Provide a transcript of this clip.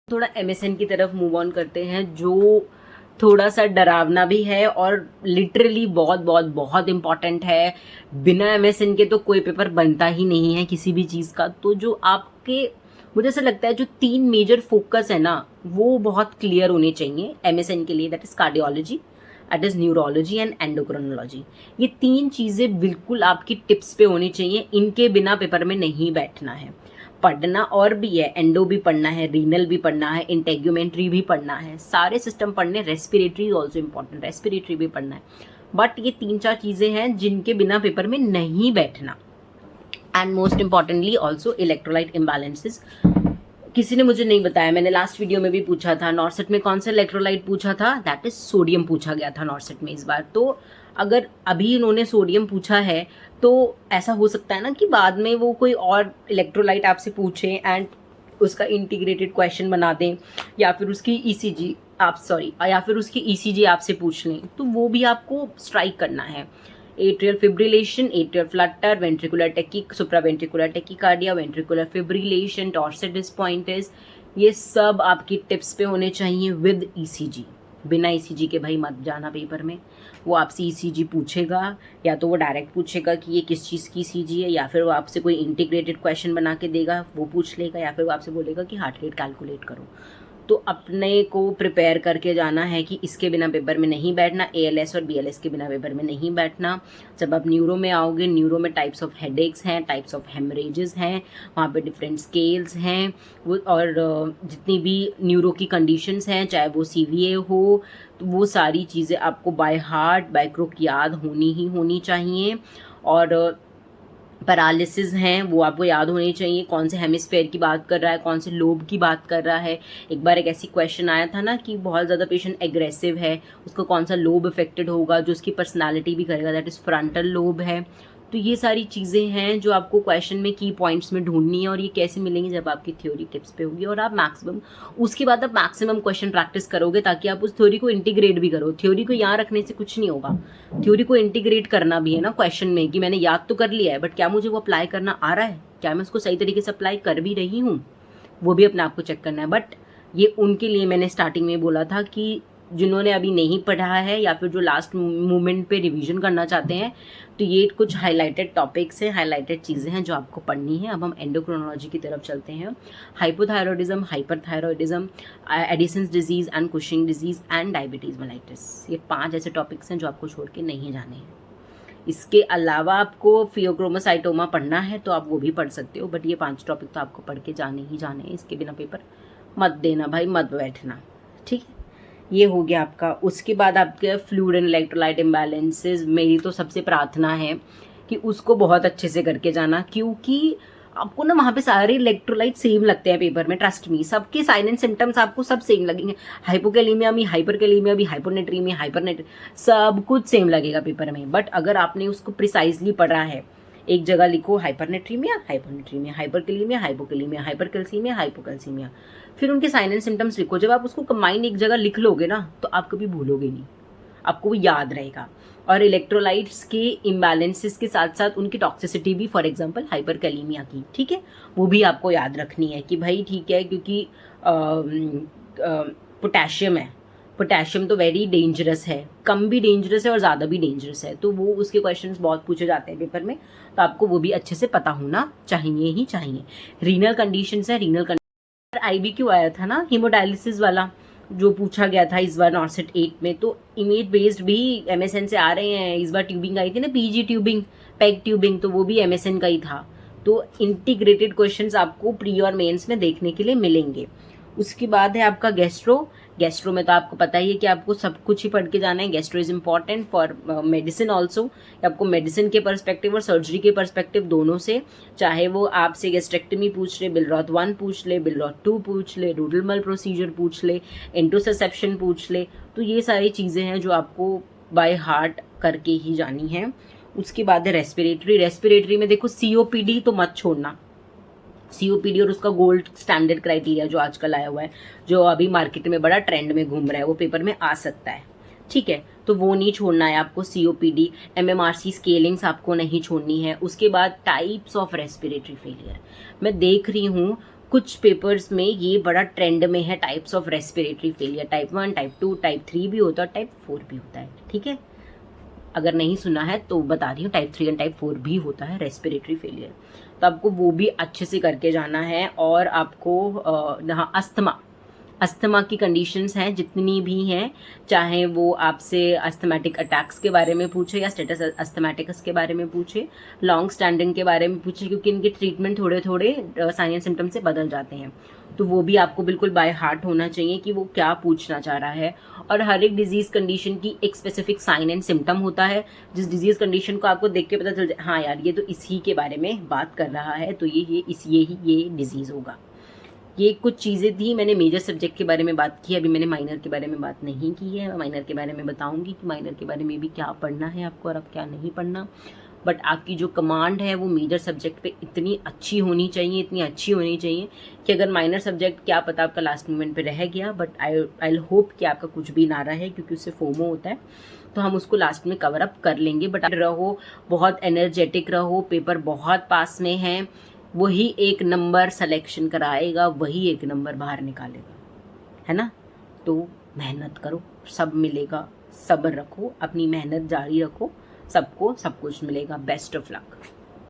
थोड़ा एमएसएन की तरफ मूव ऑन करते हैं, जो थोड़ा सा डरावना भी है और लिटरली बहुत बहुत बहुत इंपॉर्टेंट है। बिना एमएसएन के तो कोई पेपर बनता ही नहीं है किसी भी चीज़ का। तो जो आपके, मुझे ऐसा लगता है जो 3 मेजर फोकस है ना, वो बहुत क्लियर होने चाहिए एमएसएन के लिए। That is cardiology, that is neurology and endocrinology. ये 3 चीज़ें बिल्कुल आपकी टिप्स पे होनी चाहिए, इनके बिना पेपर में नहीं बैठना है। पढ़ना और भी है, एंडो भी पढ़ना है, रीनल भी पढ़ना है, इंटेग्यूमेंट्री भी पढ़ना है, सारे सिस्टम पढ़ने, रेस्पिरेटरी ऑल्सो इम्पॉर्टेंट, रेस्पिरेटरी भी पढ़ना है। बट ये 3-4 चीज़ें हैं जिनके बिना पेपर में नहीं बैठना। And most importantly also electrolyte imbalances. किसी ने मुझे नहीं बताया, मैंने लास्ट वीडियो में भी पूछा था नॉर्सेट में कौन सा इलेक्ट्रोलाइट पूछा था, दैट इज सोडियम पूछा गया था नॉर्सेट में इस बार। तो अगर अभी इन्होंने सोडियम पूछा है तो ऐसा हो सकता है ना कि बाद में वो कोई और इलेक्ट्रोलाइट आपसे पूछे एंड उसका इंटीग्रेटेड क्वेश्चन बना दें, या फिर उसकी ईसीजी या फिर उसकी ईसीजी आपसे पूछ लें, तो वो भी आपको स्ट्राइक करना है। Atrial fibrillation, atrial flutter, ventricular tachy, supraventricular tachycardia, ventricular fibrillation, torsades pointes, ये सब आपकी टिप्स पे होने चाहिए विद ईसीजी। बिना ईसीजी के भाई मत जाना पेपर में। वो आपसे ईसीजी पूछेगा, या तो वो डायरेक्ट पूछेगा कि ये किस चीज़ की ईसीजी है, या फिर वो आपसे कोई इंटीग्रेटेड क्वेश्चन बना के देगा, वो पूछ लेगा, या फिर वो आपसे बोलेगा कि हार्ट रेट कैलकुलेट करो। तो अपने को प्रिपेयर करके जाना है कि इसके बिना पेपर में नहीं बैठना, एएलएस और बीएलएस के बिना पेपर में नहीं बैठना। जब आप न्यूरो में आओगे, न्यूरो में टाइप्स ऑफ हेडेक्स हैं, टाइप्स ऑफ हेमरेजेस हैं, वहाँ पे डिफरेंट स्केल्स हैं वो, और जितनी भी न्यूरो की कंडीशंस हैं, चाहे वो सीवीए हो, तो वो सारी चीज़ें आपको बाय हार्ट बाय क्रोक याद होनी ही होनी चाहिए। और पैरालिसिस हैं वो आपको याद होनी चाहिए, कौन से हेमिस्फेयर की बात कर रहा है, कौन से लोब की बात कर रहा है। एक बार एक ऐसी क्वेश्चन आया था ना कि बहुत ज़्यादा पेशेंट एग्रेसिव है, उसको कौन सा लोब इफेक्टेड होगा, जो उसकी पर्सनालिटी भी करेगा, दैट इज़ फ्रंटल लोब है। तो ये सारी चीज़ें हैं जो आपको क्वेश्चन में की पॉइंट्स में ढूंढनी है, और ये कैसे मिलेंगी जब आपकी थ्योरी टिप्स पे होगी और आप मैक्सिमम, उसके बाद आप मैक्सिमम क्वेश्चन प्रैक्टिस करोगे ताकि आप उस थ्योरी को इंटीग्रेट भी करो। थ्योरी को यहाँ रखने से कुछ नहीं होगा, थ्योरी को इंटीग्रेट करना भी है ना क्वेश्चन में, कि मैंने याद तो कर लिया है बट क्या मुझे वो अप्लाई करना आ रहा है, क्या मैं उसको सही तरीके से अप्लाई कर भी रही हूँ, वो भी अपने आप को चेक करना है। बट ये उनके लिए मैंने स्टार्टिंग में बोला था कि जिन्होंने अभी नहीं पढ़ा है या फिर जो लास्ट मोमेंट पे रिवीजन करना चाहते हैं, तो ये कुछ हाईलाइटेड टॉपिक्स हैं, हाईलाइटेड चीज़ें हैं जो आपको पढ़नी है। अब हम एंडोक्रोनोलॉजी की तरफ चलते हैं। Hypothyroidism, hyperthyroidism, Edison's disease and Cushing disease and diabetes mellitus, ये 5 ऐसे टॉपिक्स हैं जो आपको छोड़ के नहीं जाने हैं। इसके अलावा आपको फियोक्रोमोसाइटोमा पढ़ना है तो आप वो भी पढ़ सकते हो, बट ये 5 टॉपिक तो आपको पढ़ के जाने ही जाने हैं। इसके बिना पेपर मत देना भाई, मत बैठना, ठीक है। ये हो गया आपका। उसके बाद आपके फ्लूइड एंड इलेक्ट्रोलाइट इम्बैलेंसेस, मेरी तो सबसे प्रार्थना है कि उसको बहुत अच्छे से करके जाना, क्योंकि आपको ना वहाँ पे सारे इलेक्ट्रोलाइट सेम लगते हैं पेपर में, ट्रस्ट मी। सबके साइन एंड सिम्टम्स आपको सब सेम लगेंगे, हाइपोकैलीमिया भी, हाइपरकैलीमिया भी, हाइपोनेट्रीमिया, सब कुछ सेम लगेगा पेपर में। बट अगर आपने उसको प्रिसाइजली पढ़ा है, एक जगह लिखो hypernatraemia, hyponatraemia, hyperkalaemia, hypokalaemia, hypercalcaemia, hypocalcaemia, फिर उनके साइन एंड सिम्टम्स लिखो। जब आप उसको कंबाइन एक जगह लिख लोगे ना, तो आप कभी भूलोगे नहीं, आपको वो याद रहेगा। और इलेक्ट्रोलाइट्स के इम्बैलेंसेस के साथ साथ उनकी टॉक्सिसिटी भी, फॉर एग्जांपल हाइपरकैलीमिया की, ठीक है, वो भी आपको याद रखनी है कि भाई ठीक है, क्योंकि पोटेशियम है, पोटेशियम तो वेरी डेंजरस है, कम भी डेंजरस है और ज़्यादा भी डेंजरस है, तो वो उसके क्वेश्चंस बहुत पूछे जाते हैं पेपर में, तो आपको वो भी अच्छे से पता होना चाहिए ही चाहिए। रीनल कंडीशंस है, रीनल कंडीशन आईबीक्यू आया था ना हीमोडायलिसिस वाला, जो पूछा गया था इस बार नॉर्सेट 8 में, तो इमेज बेस्ड भी एमएसएन से आ रहे हैं। इस बार ट्यूबिंग आई थी ना, पीजी ट्यूबिंग, पैग ट्यूबिंग, तो वो भी एमएसएन का ही था। तो इंटीग्रेटेड क्वेश्चंस आपको प्री और मेंस में देखने के लिए मिलेंगे। उसके बाद है आपका गैस्ट्रो। गैस्ट्रो में तो आपको पता ही है कि आपको सब कुछ ही पढ़ के जाना है। Gastro is important for medicine also, आपको मेडिसिन के पर्सपेक्टिव और सर्जरी के पर्सपेक्टिव दोनों से, चाहे वो आपसे गैस्ट्रेक्टमी पूछ ले, बिलरॉथ 1 पूछ ले, बिलरॉथ 2 पूछ ले, रूडलमल प्रोसीजर पूछ ले, इंटोसेप्शन पूछ ले, तो ये सारी चीज़ें हैं जो आपको बाय हार्ट करके ही जानी है। उसके बाद है रेस्पिरेटरी। रेस्पिरेटरी में देखो सीओपीडी तो मत छोड़ना, सीओपीडी और उसका गोल्ड स्टैंडर्ड क्राइटेरिया जो आजकल आया हुआ है, जो अभी मार्केट में बड़ा ट्रेंड में घूम रहा है, वो पेपर में आ सकता है, ठीक है, तो वो नहीं छोड़ना है आपको। सीओपीडी, एमएमआरसी स्केलिंग्स आपको नहीं छोड़नी है। उसके बाद टाइप्स ऑफ रेस्पिरेटरी फेलियर, मैं देख रही हूँ कुछ पेपर्स में ये बड़ा ट्रेंड में है, types of respiratory failure, type 1, type 2, type 3 भी होता है, टाइप 4 भी होता है, ठीक है। अगर नहीं सुना है तो बता रही हूँ, टाइप 3 एंड टाइप 4 भी होता है रेस्पिरेटरी फेलियर। तो आपको वो भी अच्छे से करके जाना है। और आपको हाँ, अस्थमा की कंडीशंस हैं जितनी भी हैं, चाहे वो आपसे अस्थमेटिक अटैक्स के बारे में पूछे या स्टेटस अस्थमेटिकस के बारे में पूछे, लॉन्ग स्टैंडिंग के बारे में पूछे, क्योंकि इनके ट्रीटमेंट थोड़े थोड़े साइन एंड सिम्टम से बदल जाते हैं। तो वो भी आपको बिल्कुल बाय हार्ट होना चाहिए कि वो क्या पूछना चाह रहा है। और हर एक डिजीज कंडीशन की एक स्पेसिफिक साइन एंड सिम्टम होता है, जिस डिजीज कंडीशन को आपको देख के पता चल जाए, हाँ यार ये तो इसी के बारे में बात कर रहा है, तो ये डिजीज होगा। ये कुछ चीज़ें थी, मैंने मेजर सब्जेक्ट के बारे में बात की, अभी मैंने माइनर के बारे में बात नहीं की है। माइनर के बारे में बताऊंगी कि माइनर के बारे में भी क्या पढ़ना है आपको और अब क्या नहीं पढ़ना। बट आपकी जो कमांड है वो मेजर सब्जेक्ट पे इतनी अच्छी होनी चाहिए, इतनी अच्छी होनी चाहिए कि अगर माइनर सब्जेक्ट क्या पता आपका लास्ट मोमेंट पे रह गया, बट आई होप कि आपका कुछ भी ना रहे, क्योंकि उससे फोमो होता है, तो हम उसको लास्ट में कवर अप कर लेंगे। बट रहो, बहुत एनर्जेटिक रहो, पेपर बहुत पास में है, वही एक नंबर सिलेक्शन कराएगा, वही एक नंबर बाहर निकालेगा, है ना। तो मेहनत करो, सब मिलेगा, सब्र रखो, अपनी मेहनत जारी रखो, सबको सब कुछ मिलेगा। Best of luck.